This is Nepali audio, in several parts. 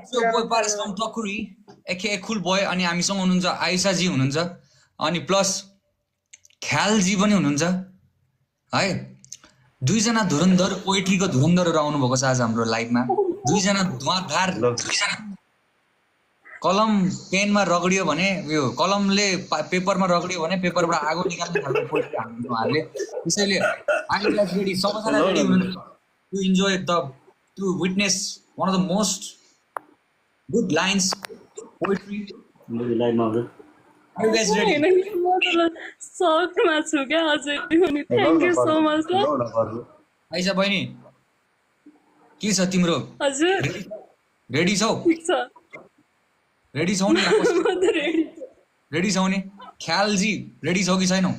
So boy Paras from Thakuri एके कुल बोय अनि हामीसँग हुनुहुन्छ आइसाजी हुनुहुन्छ अनि प्लस ख्यालजी पनि हुनुहुन्छ है दुईजना धुरन्धर पोइट्रीको धुरन्धरहरू आउनुभएको छ आज हाम्रो लाइभमा दुईजना धुवाधार कलम पेनमा रगडियो भने यो कलमले पेपरमा रगडियो भने पेपरबाट आगो निकाल्ने खालको पोइट्री हाल्नुहुन्छ उहाँहरूले त्यसैले आइलाइक रेडी सबैजना रेडी हुनुहुन्छ to enjoy the to witness one of the most good lines poetry Are you guys ready? सक्टमा छु क्या अझै पनि थ्याङ्क यू सो मच ल आइसा बहिनी के छ तिम्रो हजुर रेडी छौ ठिक छ रेडी छौ नि म त रेडी रेडी छौ नि ख्यालजी रेडी छौ कि छैनौ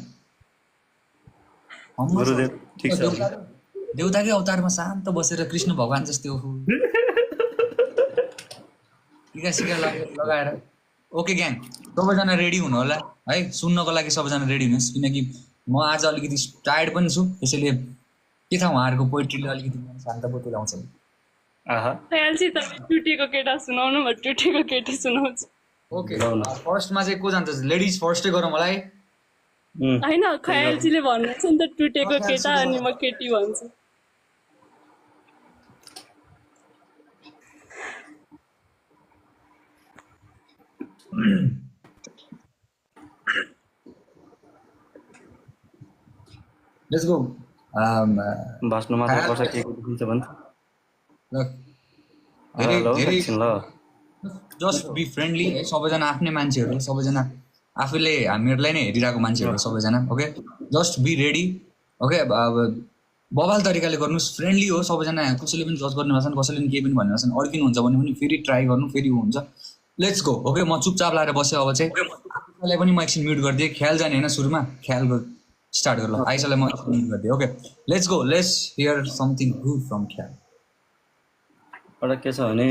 गुरुदेव ठीक छ देउताकै अवतारमा शान्त बसेर कृष्ण भगवान जस्तै हो टिका सिका लगाएर ओके ग्याङ सबैजना रेडी हुनु होला है सुन्नको लागि सबैजना रेडी हुनुहोस् किनकि म आज अलिकति टायर्ड पनि छु त्यसैले के थाहा उहाँहरूको पोइट्रीले अलिकति शान्त बोतल आउँछ ख्यालजी तपाईँ टुटेको केटा सुनाउनु भयो टुटेको केटी सुनाउँछु ओके फर्स्टमा चाहिँ को जान्छ लेडिज फर्स्टै गरौँ मलाई होइन खयालजीले भन्नुहुन्छ नि त टुटेको केटा अनि म केटी भन्छु लेट्स गो भास्नु मात्र पर्छ के दिन्छ भन्छ ल जस्ट बी फ्रेन्डली है सबैजना आफ्नै मान्छेहरू सबैजना आफूले हामीहरूलाई नै हेरिरहेको मान्छेहरू सबैजना okay just be ready okay अब बवाल तरिकाले गर्नुहोस् फ्रेन्डली हो सबैजना कसैले पनि जज गर्ने भएछन् कसैले पनि केही पनि भन्ने भएछन् अड्किनुहुन्छ भने पनि फेरि ट्राई गर्नु फेरि हुन्छ लेट्स गो ओके म चुपचाप लाएर बसेँ अब चाहिँ आइसालाई पनि म एकछिन म्युट गरिदिएँ ख्याल जाने होइन सुरुमा ख्याल स्टार्ट गर ल आइसालाई म म्युट गरिदिएँ okay let's go let's hear something good from ख्याल एउटा के छ भने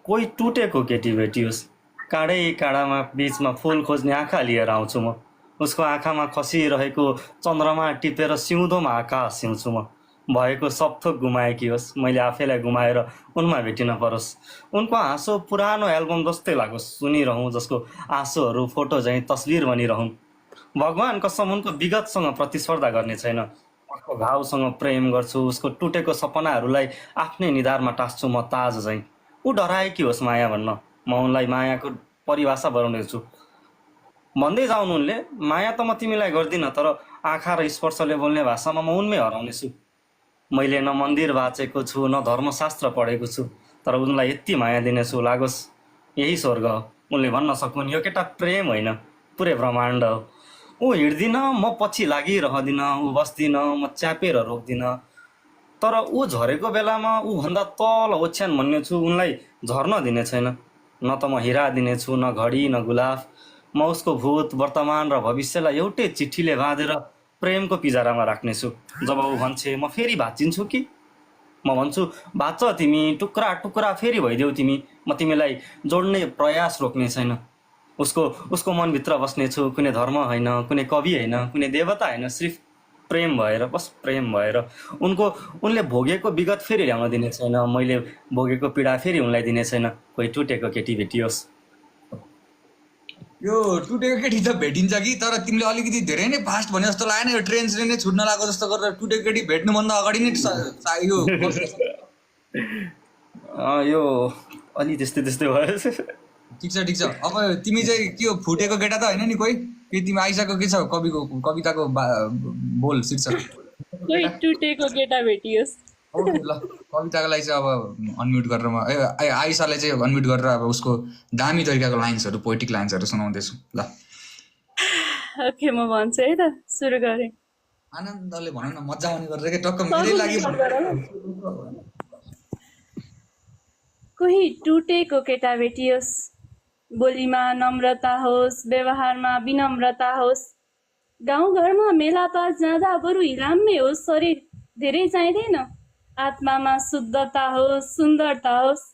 कोही टुटेको केटी भेटियोस् काँडै काँडामा बिचमा फुल खोज्ने आँखा लिएर आउँछु म उसको आँखामा खसिरहेको चन्द्रमा टिपेर सिउँदोमा आकाश सिउँछु म भएको सब थोक गुमाएकी होस् मैले आफैलाई गुमाएर उनमा भेटिन परोस् उनको हाँसो पुरानो एल्बम जस्तै लागोस् सुनिरहँ जसको आँसुहरू फोटो चाहिँ तस्बिर बनिरहन् भगवान कसम उनको विगतसँग प्रतिस्पर्धा गर्ने छैन उसको घाउसँग प्रेम गर्छु उसको टुटेको सपनाहरूलाई आफ्नै निधारमा टाँस्छु म ताज चाहिँ ऊ डराएकी होस् माया भन्न म उनलाई मायाको परिभाषा बनाउँदैछु भन्दै जाउनु उनले माया त म तिमीलाई गर्दिनँ तर आँखा र स्पर्शले बोल्ने भाषामा म उनमै हराउनेछु मैले न मन्दिर बाँचेको छु न धर्मशास्त्र पढेको छु तर उनलाई यति माया दिनेछु लागोस् यही स्वर्ग हो उनले भन्न सकुन् यो केटा प्रेम होइन पुरै ब्रह्माण्ड हो ऊ हिँड्दिनँ म पछि लागिरहदिनँ ऊ बस्दिनँ म च्यापेर रोक्दिनँ तर ऊ झरेको बेलामा ऊभन्दा तल ओछ्यान भन्नेछु उनलाई झर्न दिने छैन न त म हिरा दिनेछु न घडी न गुलाफ म उसको भूत वर्तमान र भविष्यलाई एउटै चिठीले बाँधेर प्रेमको पिजारामा राख्नेछु जब ऊ भन्छे म फेरि भाँचिन्छु कि म भन्छु भाँच्छ तिमी टुक्रा टुक्रा फेरि भइदेऊ तिमी म तिमीलाई जोड्ने प्रयास रोक्ने छैन उसको मनभित्र बस्नेछु कुनै धर्म होइन कुनै कवि होइन कुनै देवता होइन सिर्फ प्रेम भएर बस प्रेम भएर उनले भोगेको विगत फेरि ल्याउन दिने छैन मैले भोगेको पीडा फेरि उनलाई दिने छैन कोही टुटेको केटी भेटियोस् यो टुटेको केटी त भेटिन्छ कि तर तिमीले अलिकति धेरै नै फास्ट भने जस्तो लागेन यो ट्रेन नै छुट्न लागेको जस्तो गरेर टुटेको केटी भेट्नुभन्दा अगाडि नै यो अलि त्यस्तै भयो ठिक छ अब तिमी चाहिँ के हो फुटेको केटा त होइन नि कोही कि तिमी आइसाको के छ कविताको बोल शीर्षक कोही टुटेको केटा भेटियोस् ल कविताको लागि चाहिँ अब अनम्युट गरेर म आइसालाई चाहिँ अनम्युट गरेर अब उसको दामी तरिकाको लाइन्सहरू पोइटिक लाइन्सहरू सुनाउँदैछु ल ओके म भन्छु है त सुरु गरेँ आनन्दले भनौँ न मजा आउने गरेर के टक्क मेरै लागि कोही टुटेको केटा भेटियोस् बोलीमा नम्रता होस् व्यवहारमा विनम्रता होस् गाउँघरमा मेलापात जाँदा बरु हिलाम्मै होस् शरीर धेरै चाहिँदैन आत्मामा शुद्धता होस् सुन्दरता होस्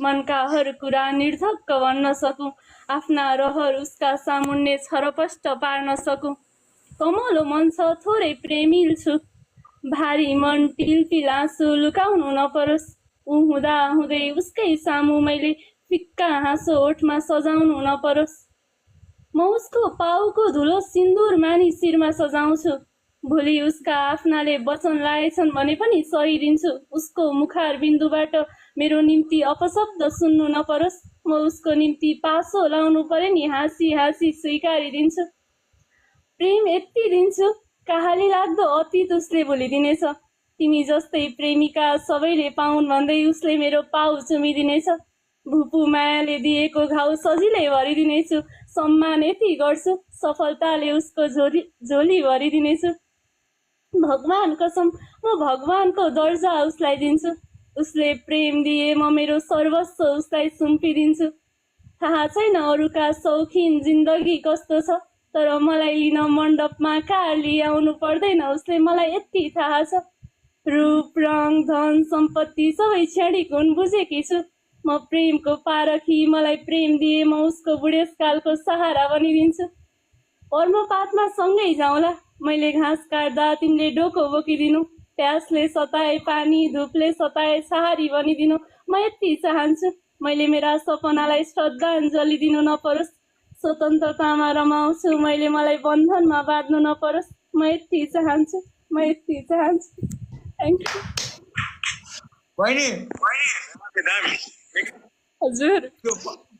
मनका हर कुरा निर्धक्क भन्न सकूँ आफ्ना रहर उसका सामुन्ने छरपष्ट पार्न सकूँ कमलो मन छ थोरै प्रेमिल छु भारी मन टिलटिल आँसु लुकाउनु नपरोस् ऊ हुँदा हुँदै उसकै सामु मैले फिक्का हाँसो ओठमा सजाउनु नपरोस्। म उसको पाउको धुलो सिन्दुर मानी शिरमा सजाउँछु। भोलि उसका आफ्नाले वचन लाएछन् भने पनि सहिदिन्छु। उसको मुखार बिन्दुबाट मेरो निम्ति अपशब्द सुन्नु नपरोस्। म उसको निम्ति पासो लाउनु पर्यो नि हाँसी हाँसी स्वीकारिदिन्छु। प्रेम यति दिन्छु कहाली लाग्दो अतीत उसले भुलिदिनेछ। तिमी जस्तै प्रेमिका सबैले पाउन् भन्दै उसले मेरो पाउ चुमिदिनेछ। भुपु मायाले दिएको घाउ सजिलै भरिदिनेछु। सम्मान यति गर्छु सफलताले उसको झोली भरिदिनेछु। भगवान कसम म भगवानको दर्जा उसलाई दिन्छु। उसले प्रेम दिए म मेरो सर्वस्व उसलाई सुम्पिदिन्छु। थाहा छैन अरूका शौखिन जिन्दगी कस्तो छ, तर मलाई लिन मण्डपमा कार लिआउनु पर्दैन। उसले मलाई यति थाहा छ। रूप रङ धन सम्पत्ति सबै क्षणिक हुन् बुझेकी छु। म प्रेमको पारखी, मलाई प्रेम दिए म उसको बुढेसकालको सहारा बनिदिन्छु। पर्मपातमा सँगै जाउँला, मैले घाँस काट्दा तिमीले डोको बोकिदिनु। प्यासले सताए पानी, धुपले सताए सहारी बनिदिनु। म यति चाहन्छु मैले मेरा सपनालाई श्रद्धाञ्जली दिनु नपरोस्। स्वतन्त्रतामा रमाउँछु मैले, मलाई बन्धनमा बाँध्नु नपरोस्। म यति चाहन्छु, म यति चाहन्छु। Thank you. बहिनी हजुर त्यो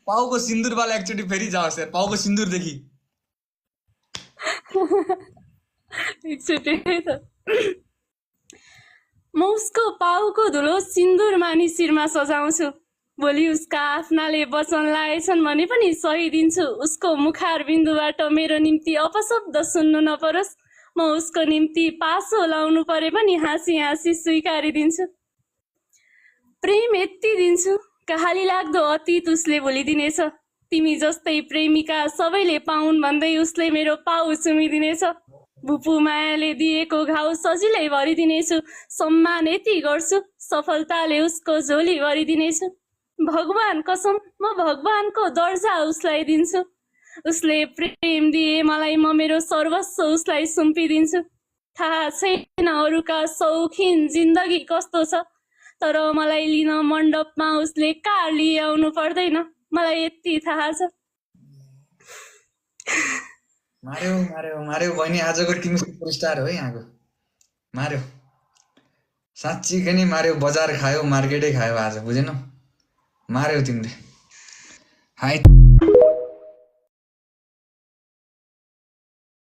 पाउको सिन्दुरवाला एकचोटि फेरि जाओस् यार, पाउको सिन्दुरदेखि। एकचोटि त म उसको पाउको धुलो सिन्दुर मानी शिरमा सजाउँछु। भोलि उसका आफ्नाले वचन लाएछन् भने पनि सहिदिन्छु। उसको मुखार बिन्दुबाट मेरो निम्ति अपशब्द सुन्नु नपरोस्। म उसको निम्ति पासो लाउनु परे पनि हाँसी हाँसी स्वीकारिदिन्छु। प्रेम यति दिन्छु कहाली लाग्दो अतीत उसले भुलिदिनेछ। तिमी जस्तै प्रेमिका सबैले पाउन् भन्दै उसले मेरो पाउ चुमिदिनेछ। भुपु मायाले दिएको घाउ सजिलै भरिदिनेछु। सम्मान यति गर्छु सफलताले उसको झोली भरिदिनेछु। भगवान कसम म भगवानको दर्जा उसलाई दिन्छु। उसले प्रेम दिए मलाई, म मेरो सर्वस्व उसलाई सुम्पिदिन्छु। थाहा छैन अरूका शौखिन जिन्दगी कस्तो छ, तर मलाई लिन मण्डपमा उसले कार लिआउनु पर्दैन। मलाई यति थाहा छ। मार्यो मार्यो मार्यो बहिनी, आजको तिमी सुपरस्टार हो है यहाँको। मार्यो साँच्चीकै नै मार्यो, बजार खायो, मार्केटै खायो आज, बुझेनौ? मार्यो तिमीले। हाई